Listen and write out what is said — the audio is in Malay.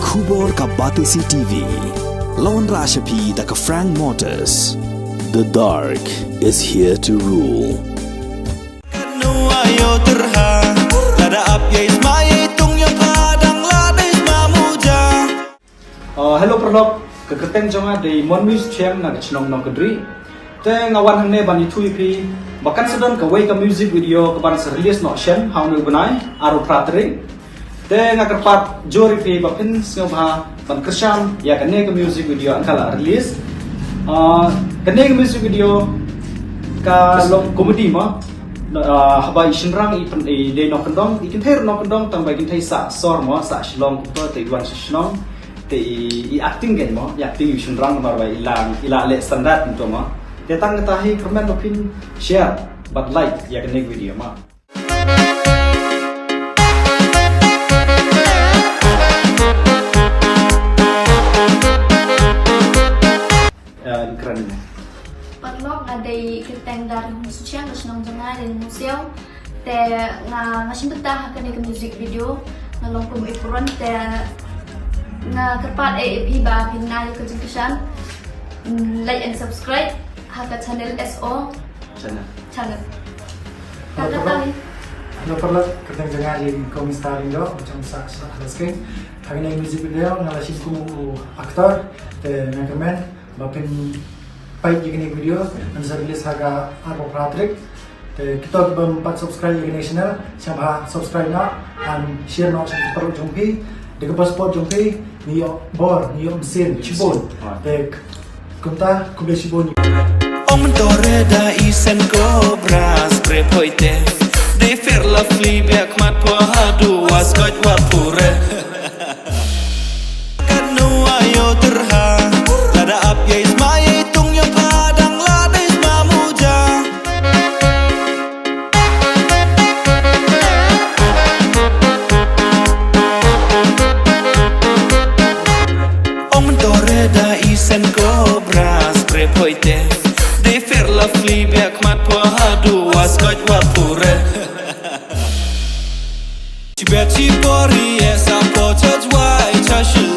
Kubor ka Batisi TV. Lawan Rashapi da ka Frank Motors. The dark is here to rule. Hello Prolog, keketeng jonga di Monmus Cham na chnong nong kedri. Te ngawan hang ne ban itu ip bahkan sedon ke way ke music video ke ban release no shen how nu banai aro pratering. Te ngakerpat jori ip bapin ngobha ban kersham ya kene ke music video angkala release. Kene ke music video ka long komedi ma habai shinrang ipen de no kendong ikin thair no kendong tambah ikin thai sa sor mo sa shlong to te wan shnong te acting gen mo acting yu shinrang mar bai ila le standard to mo te tang tahi comment opin share but like ya kene video ma keren Patlog nga day kiteng dari musician nas nang janga din museo te nga simbeta ka ni music video nga long kum ipuron te nga kerpat hiba pinay ko jingkisan like and subscribe haka channel SO channel kada tahi no perlu keteng janga din komisar indo macam sa skin hari ni music video nga lasin ku aktor te nga comment bapin baik ini video dan saya rilis harga Arbo Patrick. Kita berempat subscribe ini channel, siapa subscribe nak dan share nak sampai perlu jumpi. Dekat pasport jumpi, ni bor, ni mesin, cibon. Dek, kita kubeli cibon. Om toreda isen cobra spray poite. De fer la fli biak mat po hadu waskot wapure. Kanu ayo terha, ada ap ye ismai. De fer la fli biak mat po hadu waskot wapure Ci beci bori esa po chaj wai chashi